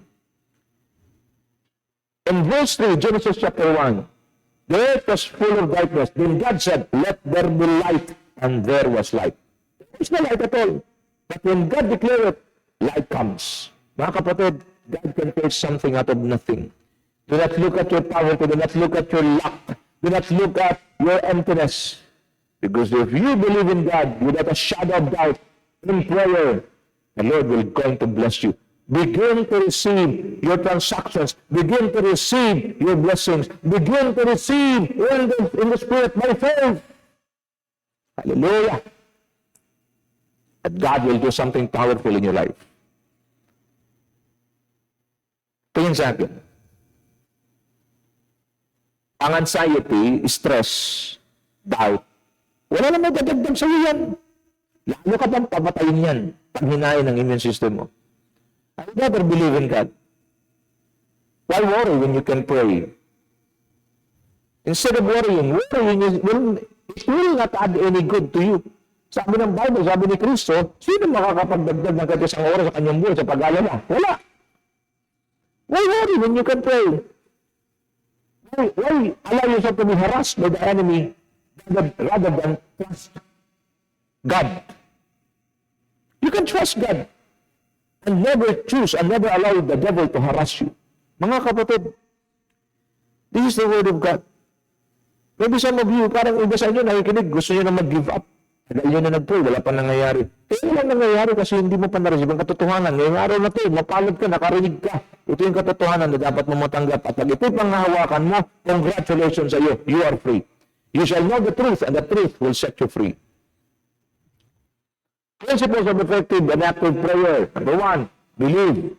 In verse 3, Genesis chapter 1, the earth was full of darkness. Then God said, let there be light, and there was light. There is no light at all. But when God declared it, light comes. Mga kapatid, God can create something out of nothing. Do not look at your poverty. Do not look at your lack. Do not look at your emptiness. Because if you believe in God without a shadow of doubt in prayer, the Lord will going to bless you. Begin to receive your transactions. Begin to receive your blessings. Begin to receive in the Spirit by faith. Hallelujah. And God will do something powerful in your life. Tingin sa akin. Ang anxiety, stress, doubt, wala naman dadagdag sa iyo yan. Lalo ka pang pamatayin yan pag hinain ang immune system mo. I'd rather believe in God. Why worry when you can pray? Instead of worrying it will not add any good to you. Sabi ng Bible, sabi ni Kristo, sino makakapagdagdag ng kahit isang oras sa kanyang buhay sa pag-alala? Wala. Why worry when you can pray? Why allow yourself to be harassed by the enemy rather than trust God? You can trust God and never choose and never allow the devil to harass you. Mga kapatid, this is the Word of God. Maybe some of you, parang iba sa inyo, nakikinig, gusto nyo na mag-give up. Dahil yun na nag-pray, wala pa nangyayari. Wala nangyayari kasi hindi mo pa na-receive ang katotohanan. Ngayong araw na ito, mapalad ka, nakarinig ka. Ito yung katotohanan na dapat mo matanggap. At pag ito'y panghahawakan mo, congratulations sa iyo, you are free. You shall know the truth, and the truth will set you free. Principles of effective and active prayer. Number 1, believe.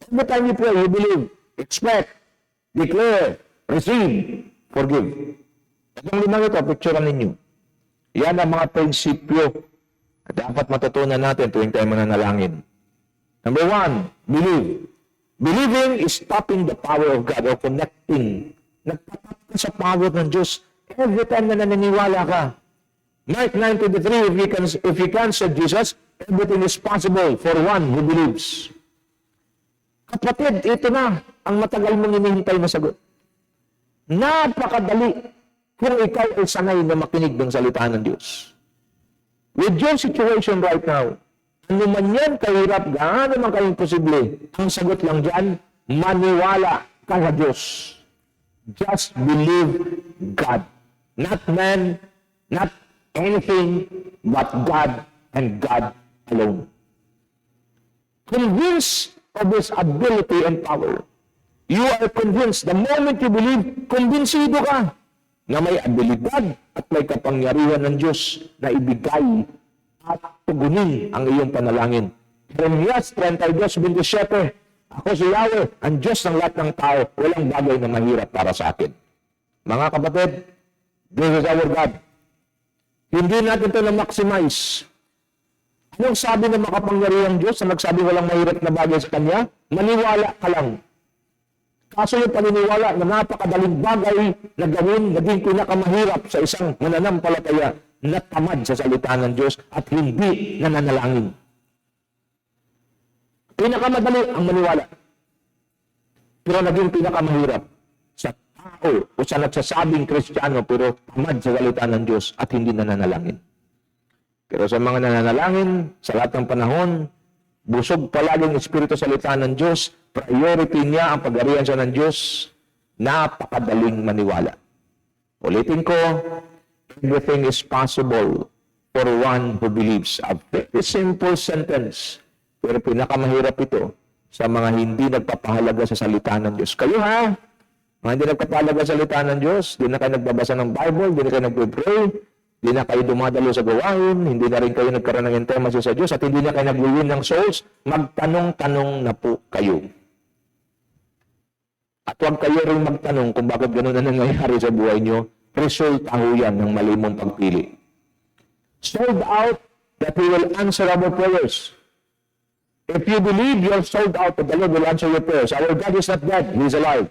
Every time you pray, you believe, expect, declare, receive, forgive. Itong 5 ito, picturean ninyo. Yan ang mga prinsipyo na dapat matutunan natin tuwing tayo mananalangin. Number 1, believe. Believing is tapping the power of God or connecting. Nagtatap ka sa power ng Diyos every time na naniniwala ka. Mark 9:23, if you can say Jesus, everything is possible for one who believes. Kapatid, ito na ang matagal mong hinihintay na sagot. Napakadali kung ikaw ay sanay na makinig ng salita ng Diyos. With your situation right now, ano man yan kahirap, gaano man kayong posible, ang sagot lang dyan, maniwala ka sa Diyos. Just believe God. Not man, not anything, but God and God alone. Convinced of His ability and power. You are convinced. The moment you believe, kumbinsido ka na may abilidad at may kapangyarihan ng Diyos na ibigay at tugunin ang iyong panalangin. Jeremias 32:27, ako si Yahweh, ang Diyos ng lahat ng tao, walang bagay na mahirap para sa akin. Mga kapatid, this is our God. Hindi natin ito na-maximize. Anong sabi ng makapangyarihang Diyos na nagsabi walang mahirap na bagay sa Kanya? Maniwala ka lang. Kaso yung paniniwala na napakadaling bagay na gawin, naging pinakamahirap sa isang mananampalataya na tamad sa salita ng Diyos at hindi nananalangin. Pinakamadali ang maniwala. Pero naging pinakamahirap sa tao o sa nagsasabing Kristiyano pero tamad sa salita ng Diyos at hindi nananalangin. Pero sa mga nananalangin, sa lahat ng panahon, busog palaging Espiritu salita ng Diyos, priority niya ang pag-arihan siya ng Diyos, napakadaling maniwala. Ulitin ko, everything is possible for one who believes. A very simple sentence, pero pinakamahirap ito sa mga hindi nagpapahalaga sa salita ng Diyos. Kayo ha, mga hindi nagpapahalaga sa salita ng Diyos, di na kayo nagbabasa ng Bible, di na kayo nagpipray, di na kayo dumadalo sa gawain, hindi na rin kayo nagkaroon ng intimacy sa Diyos, at hindi na kayo nag-win ng souls, magtanong-tanong na po kayo. At huwag kayo rin magtanong kung bakit gano'n na nangyayari sa buhay nyo. Resulta ho yan ng mali mong pagpili. Sold out that He will answer our prayers. If you believe you're sold out that the Lord will answer your prayers. Our God is not dead, He is alive.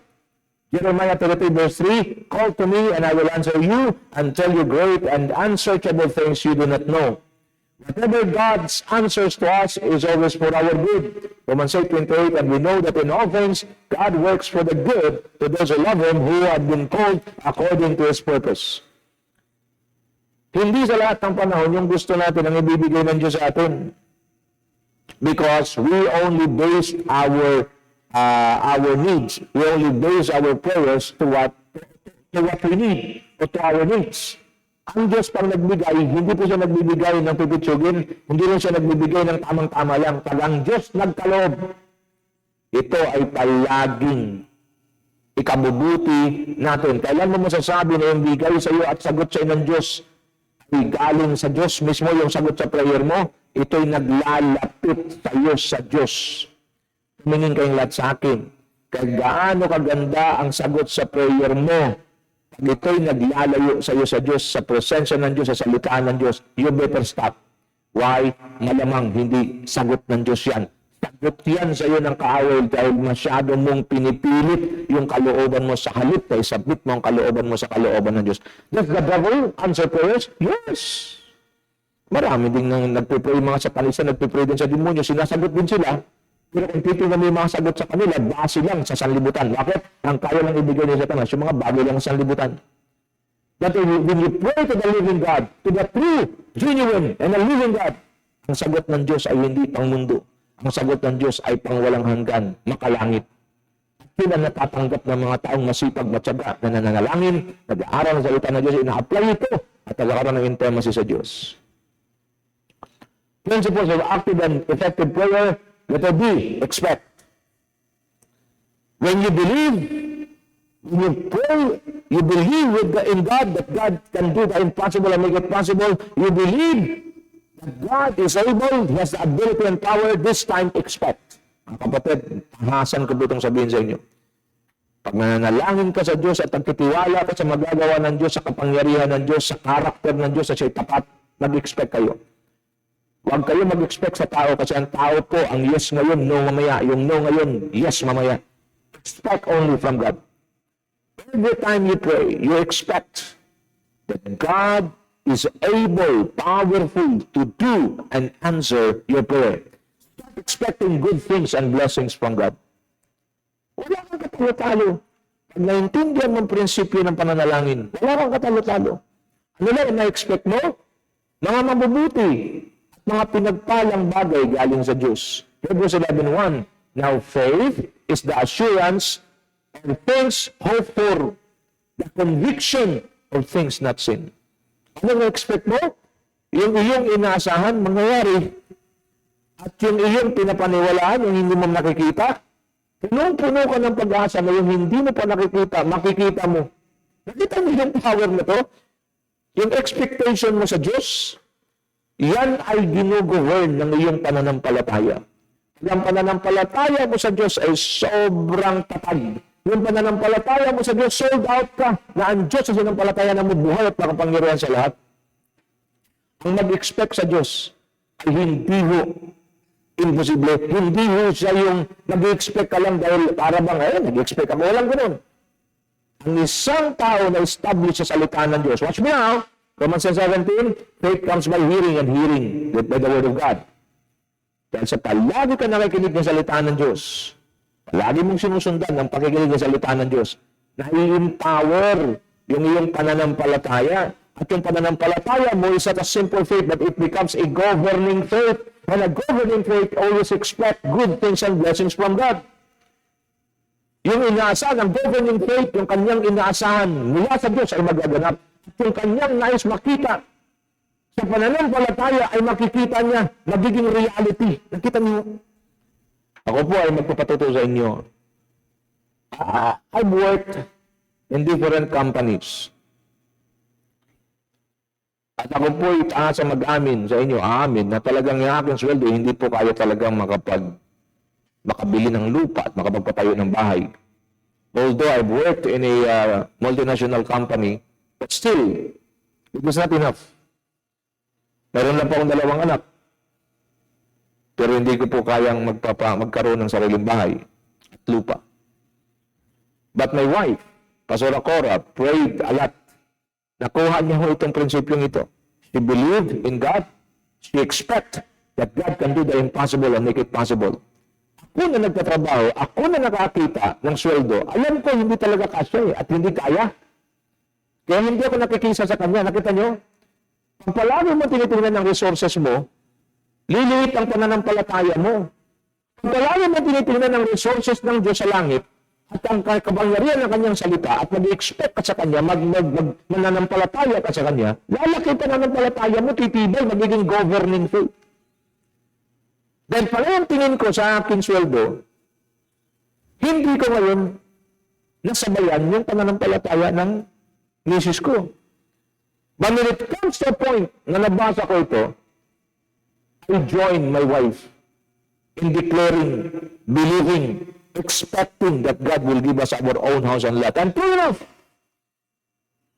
Jeremiah 33:3, call to me and I will answer you and tell you great and unsearchable things you do not know. Whatever God's answers to us is always for our good. Romans 8:28, and we know that in all things, God works for the good to those who love Him, who have been called according to His purpose. Hindi sa lahat ng panahon yung gusto natin ang ibibigay ng Diyos sa atin. Because we only base our needs. We only base our prayers to what we need or to our needs. Ang Diyos pang nagbigay, hindi po siya nagbibigay ng pipitsugin, hindi rin siya nagbibigay ng tamang-tama lang. Pag ang Diyos nagkaloob, ito ay palaging ikabubuti natin. Kailan mo masasabi na yung bigay sa iyo at sagot sa iyo ng Diyos ay galing sa Diyos mismo, yung sagot sa prayer mo, ito'y naglalapit sa iyo sa Diyos. Tumingin kayong lahat sa akin. Kaya gaano kaganda ang sagot sa prayer mo. Ito'y naglalayo sa iyo sa Diyos, sa presensya ng Diyos, sa salita ng Diyos. You better stop. Why? Malamang hindi sagot ng Diyos yan. Sagot yan sa iyo ng kaaway dahil masyado mong pinipilit yung kalooban mo sa halip na isabit mo ang kalooban mo sa kalooban ng Diyos. Does the devil answer prayers? Yes. Marami din nang nagpipray mga satanista, nagpipray din sa demonyo, sinasagot din sila. Pero kung titingnan mo yung mga sagot sa kanila, base lang sa sanlibutan. Bakit? Ang kaya lang ibigay niya sa Satanas, yung mga bagay lang sa sanlibutan. That when you pray to the living God, to the true, genuine, and the living God, ang sagot ng Diyos ay hindi pang mundo. Ang sagot ng Diyos ay pang walang hanggan, makalangit. Yun ang natatanggap ng mga taong masipag, matyaga, na nananalangin, nag-aaral ng salita ng Diyos, ina-apply ito, at nagkakaroon ng intimacy sa Diyos. Principles of active and effective prayer. Letter B, expect. When you believe, when you pray, you believe in God that God can do the impossible and make it possible. You believe God is able, He has the ability and power, this time expect. Mga kapatid, tahasan ko po itong sabihin sa inyo. Pag nanalangin ka sa Diyos at nagtitiwala ka sa magagawa ng Diyos, sa kapangyarihan ng Diyos, sa karakter ng Diyos, at siya'y tapat, mag-expect kayo. Huwag kayo mag-expect sa tao kasi ang tao po, ang yes ngayon, no mamaya. Yung no ngayon, yes mamaya. Expect only from God. Every time you pray, you expect that God is able, powerful to do and answer your prayer. Start expecting good things and blessings from God. Wala kang katalo-talo. Pag naintindihan mo ang prinsipyo ng pananalangin, wala kang katalo-talo. Ano lang na-expect mo? Mga mabubuti at mga pinagpalang bagay galing sa Diyos. Hebrews 11:1. Now faith is the assurance of things hoped for, the conviction of things not seen. Ano na-expect mo? Yung iyong inaasahan, mangyayari. At yung iyong pinapaniwalaan, yung hindi mo nakikita, punong-puno ka ng pag-asa na yung hindi mo pa nakikita, makikita mo. Nakita mo yung power na to? Yung expectation mo sa Diyos, yan ay ginugovern ng iyong pananampalataya. Ang pananampalataya mo sa Diyos ay sobrang tatag. Yung pananampalataya mo sa Diyos, sold out ka na ang Diyos sa sinampalataya na mo buhay at makapangyarihan sa lahat. Ang mag-expect sa Diyos ay hindi ho imposible. Hindi ho siya yung nag-expect ka lang dahil para bang, nag-expect ako. Walang ganun. Ang isang tao na establish sa salita ng Diyos. Watch me now. Romans 17, faith comes by hearing and hearing by the word of God. Dahil sa palagi ka nakikinig ng salita ng Diyos, palagi mong sinusundan ang pakikinig ng salita ng Diyos, nai-empower yung iyong pananampalataya. At yung pananampalataya mo is not a simple faith, but it becomes a governing faith. And a governing faith always expect good things and blessings from God. Yung inaasahan, ang governing faith, yung kanyang inaasahan mula sa Diyos ay magaganap. At yung kanyang nais makita sa pananampalataya ay makikita niya, magiging reality. Nakita niyo? Ako po ay magpapatuto sa inyo. I've worked in different companies. At ako po ay taas sa mag-amin sa inyo, amin, na talagang yung aking sweldo, hindi po kayo talagang makabili ng lupa at makapagpatayo ng bahay. Although I've worked in a multinational company, but still, it was not enough. Meron lang po akong 2 anak. Pero hindi ko po kayang magkaroon ng sariling bahay at lupa. But my wife, Pastora Cora, prayed a lot. Nakuha niya ho itong prinsipyong ito. She believed in God. She expect that God can do the impossible and make it possible. Ako na nagtatrabaho, ako na nakakita ng sweldo, alam ko hindi talaga kasya at hindi kaya. Kaya hindi ako nakikisa sa kanya. Nakita niyo? Pag palagi mo tinitingnan ng resources mo, liliit ang pananampalataya mo. Pag palagi mo tinitingnan ng resources ng Diyos sa langit, at ang kapangyarihan ng kanyang salita at mag-expect ka sa kanya, mananampalataya ka sa kanya, lalaki ang pananampalataya mo, titibay, magiging governing faith. Dahil pala ang tingin ko sa aking sweldo, hindi ko ngayon nasabayan yung pananampalataya ng misis ko. But when it comes to a point na nabasa ko ito, I join my wife in declaring, believing, expecting that God will give us our own house and lot. And true enough,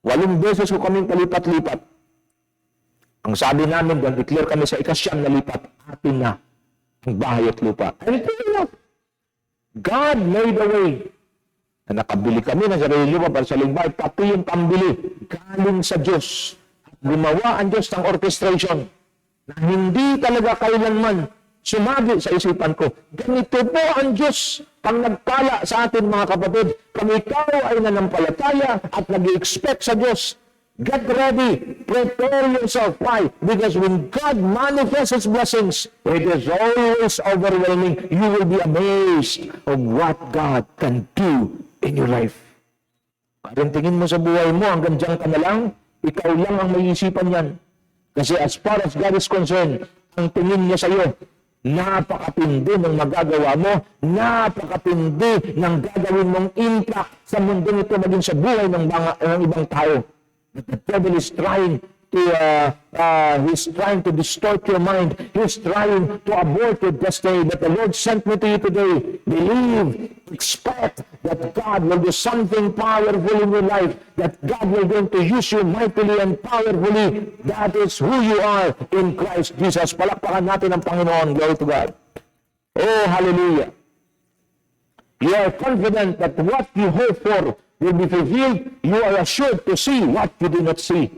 8 beses ko kaming palipat-lipat. Ang sabi namin, declare kami sa ika-9 na lipat, atin na ang bahay at lupa. And true enough, God made a way na nakabili kami ng sarili lupa para sa lingbahay, pati yung pambili galing sa Diyos. Gumawa ang Diyos ng orchestration na hindi talaga kailanman sumabi sa isipan ko. Ganito po ang Diyos pang nagpala sa atin mga kapatid. Kung ikaw ay nanampalataya at nag-expect sa Diyos, get ready, prepare yourself. Why? Because when God manifests His blessings, it is always overwhelming. You will be amazed of what God can do in your life. Parang tingin mo sa buhay mo, hanggang diyan ka na lang, ikaw lang ang may isipan yan. Kasi as far as God is concerned, ang tingin niya sa iyo, napakatindi ng magagawa mo, napakatindi ng gagawin mong impact sa mundo nito maging sa buhay ng ibang tao. But the devil is trying he's trying to distort your mind. He's trying to abort your destiny. But the Lord sent me to you today. Believe, expect that God will do something powerful in your life, that God will going to use you mightily and powerfully. That is who you are in Christ Jesus. Palakpakan natin ang Panginoon. Glory to God. Oh, hallelujah. You are confident that what you hope for will be fulfilled. You are assured to see what you do not see.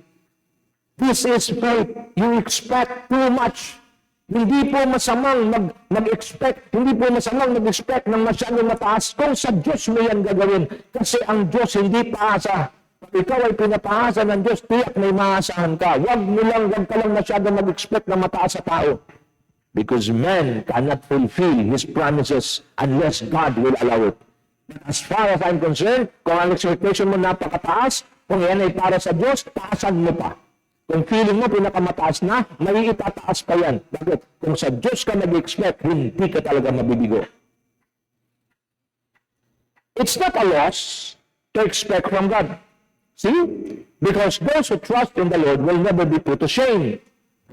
This is faith. You expect too much. Hindi po masamang mag-expect, hindi po masamang mag-expect ng masyadong mataas kung sa Diyos mo yan gagawin. Kasi ang Diyos hindi paasa. Pag ikaw ay pinapaasa ng Diyos, tiyak may maasahan ka. Huwag ka lang masyadong mag-expect na mataas sa tao. Because man cannot fulfill His promises unless God will allow it. As far as I'm concerned, kung ang expectation mo napakataas, kung yan ay para sa Diyos, taasan mo pa. Kung feeling mo pinakamataas na, may itataas pa yan. Bakit? Kung sa Diyos ka nag-expect, hindi ka talaga mabibigo. It's not a loss to expect from God. See? Because those who trust in the Lord will never be put to shame.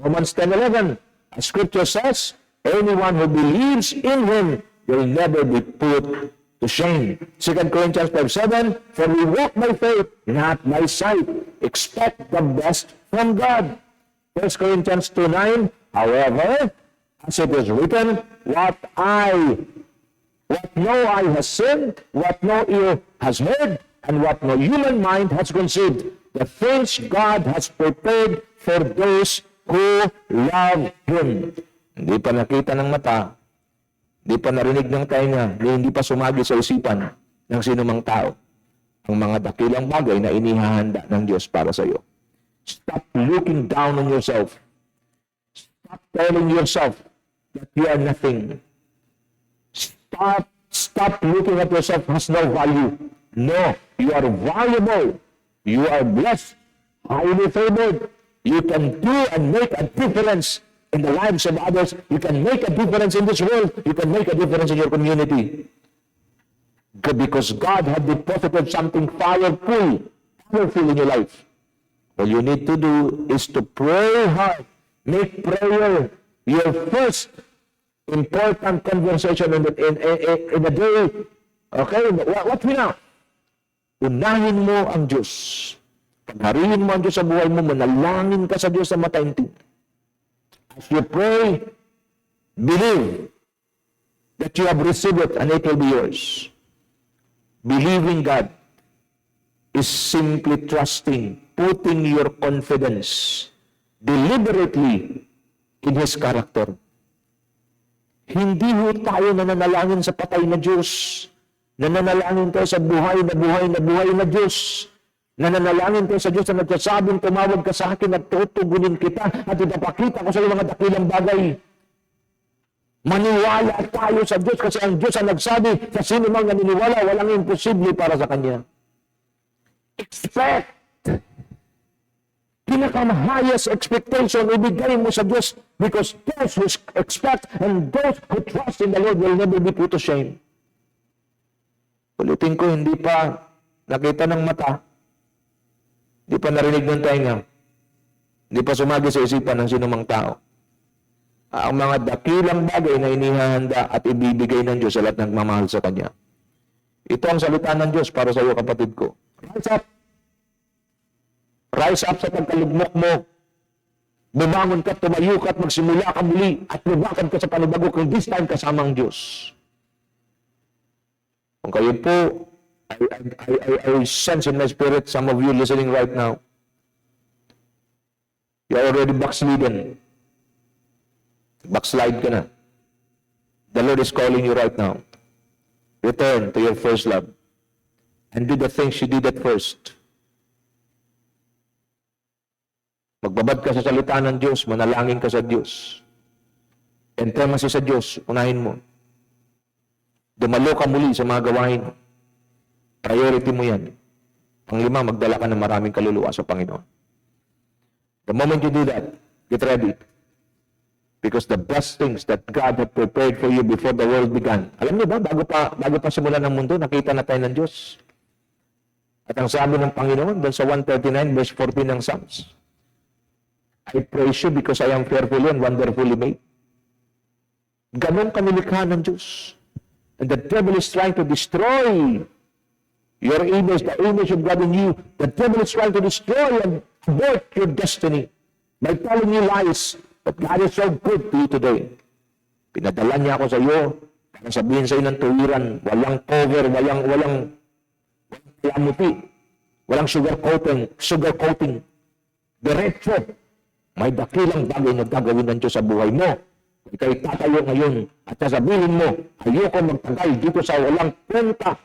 Romans 10:11. As Scripture says, anyone who believes in Him will never be put to shame. 2 Corinthians 5:7, for we walk by faith, not by sight. Expect the best from God. 1 Corinthians 2:9, however, as it is written, what no eye has seen, what no ear has heard, and what no human mind has conceived, the things God has prepared for those who love Him. Hindi pa nakita ng mata, hindi pa narinig ng tainga, hindi pa sumagi sa isipan ng sinumang tao ang mga dakilang bagay na inihahanda ng Diyos para sa iyo. Stop looking down on yourself. Stop telling yourself that you are nothing. Stop looking at yourself as no value. No, you are valuable. You are blessed, highly favored. You can do and make a difference in the lives of others. You can make a difference in this world. You can make a difference in your community. Because God had deposited something powerful in your life. All you need to do is to pray hard. Make prayer your first important conversation in the day. Okay? What we now? Unahin mo ang Diyos. Paghariin mo ang Diyos sa buhay mo, manalangin ka sa Diyos sa mataintin. As you pray, believe that you have received it and it will be yours. Believing God is simply trusting, putting your confidence deliberately in His character. Hindi ho tayo nananalangin sa patay na Diyos. Nananalangin tayo sa buhay na Diyos. Nananalangin tayo sa Diyos na nagsasabing, tumawag ka sa akin at tutugunin kita at ipapakita ko sa iyo mga dakilang bagay. Maniwala tayo sa Diyos kasi ang Diyos ang nagsabi, sa sino mang naniniwala, walang imposible para sa Kanya. Expect. Pinaka-highest expectation ibigay mo sa Diyos because those who expect and those who trust in the Lord will never be put to shame. Ulitin ko, hindi pa nakita ng mata, hindi pa narinig ng tainga, hindi pa sumagi sa isipan ng sinumang tao. Ang mga dakilang bagay na inihahanda at ibibigay ng Diyos sa lahat ng nagmamahal sa Kanya. Ito ang salita ng Diyos para sa iyo, kapatid ko. Rise up. Rise up sa pagkalugmok mo. Bumangon ka, tumayo ka at magsimula ka muli at lumakad ka sa panibago kung this time kasama ang Diyos. Kung kayo po, I sense in my spirit, some of you listening right now, you're already backslidden. Backslide ka na. The Lord is calling you right now. Return to your first love and do the things you did at first. Magbabad ka sa salita ng Diyos, manalangin ka sa Diyos. Intimacy sa Diyos, unahin mo. Dumalo ka muli sa mga gawain. Priority mo yan. Panglima, magdala ka ng maraming kaluluwa sa Panginoon. The moment you do that, get ready. Because the best things that God had prepared for you before the world began. Alam niyo ba, bago pa simulan ng mundo, nakita na tayo ng Diyos. At ang sabi ng Panginoon, doon sa 139 verse 14 ng Psalms, I praise you because I am fearfully and wonderfully made. Ganon kami likha ng Diyos. And the devil is trying to destroy your image, the image of God in you. The devil is trying to destroy and abort your destiny by telling you lies. But God is so good to you today. Pinadala niya ako sa iyo para sabihin sa iyo ng tuwiran, walang cover, walang yamuti, walang sugar coating. Diretso, may dakilang bagay na gagawin ng Diyos sa buhay mo. Ika'y tatayo ngayon at sasabihin mo, ayoko magtagal dito sa walang kwenta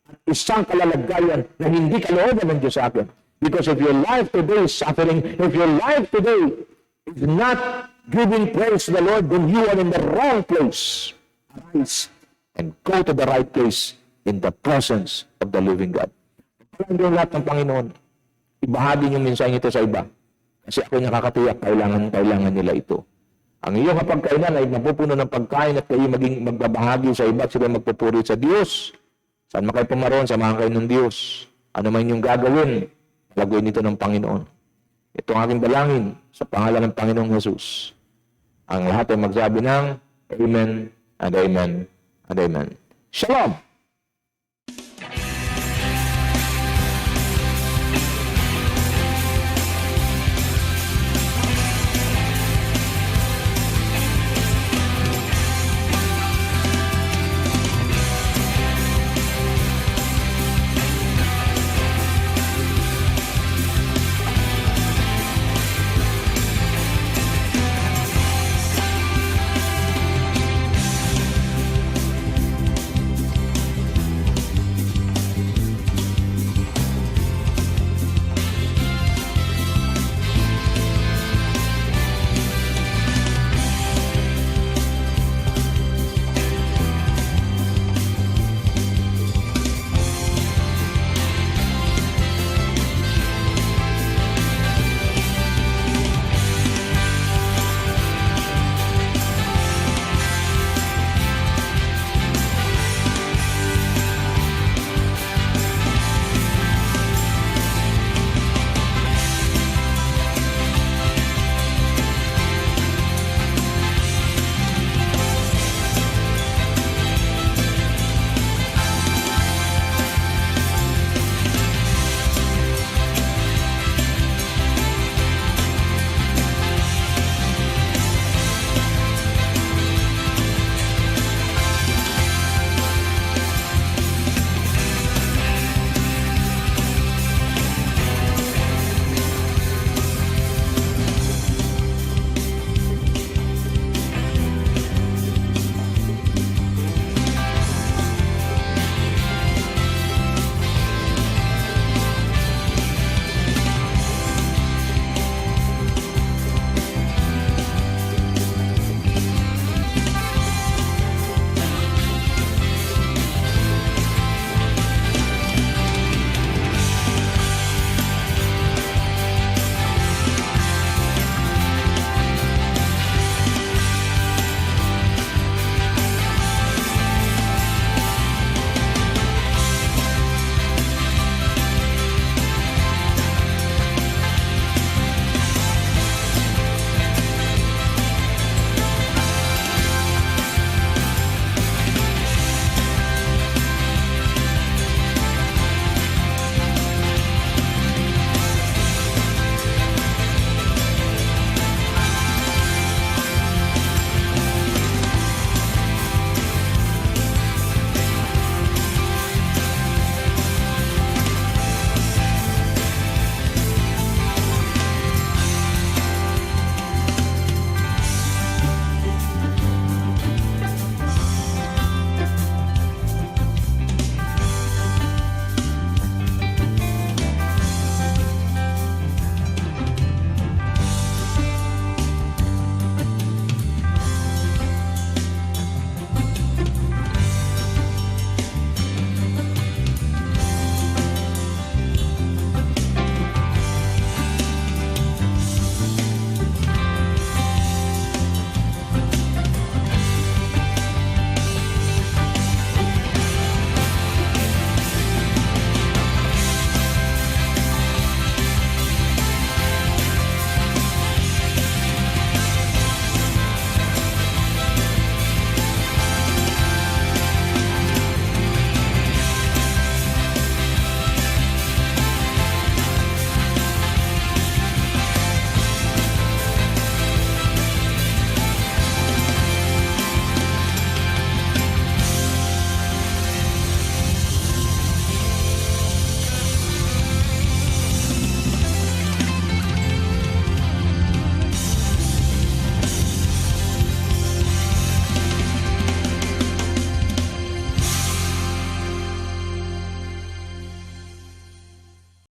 at isang kalalagayan na hindi kalooban ng Diyos sa akin. Because if your life today is suffering, if your life today is not giving praise to the Lord, then you are in the wrong place. Arise and go to the right place in the presence of the living God. Palanggan lahat ng Panginoon. Ibahagi niyo minsan ito sa iba. Kasi ako nakakatiyak, kailangan nila ito. Ang iyong kapagkainan ay mapupuno ng pagkain at kayo maging magbabahagi sa iba at sila magpupuri sa Diyos. Saan man kayo pumaroon, samahan kayo ng Diyos. Ano man yung gagawin, gagawin ito ng Panginoon. Ito ang aking dalangin sa pangalan ng Panginoong Jesus. Ang lahat ay magsabi ng Amen and Amen and Amen. Shalom!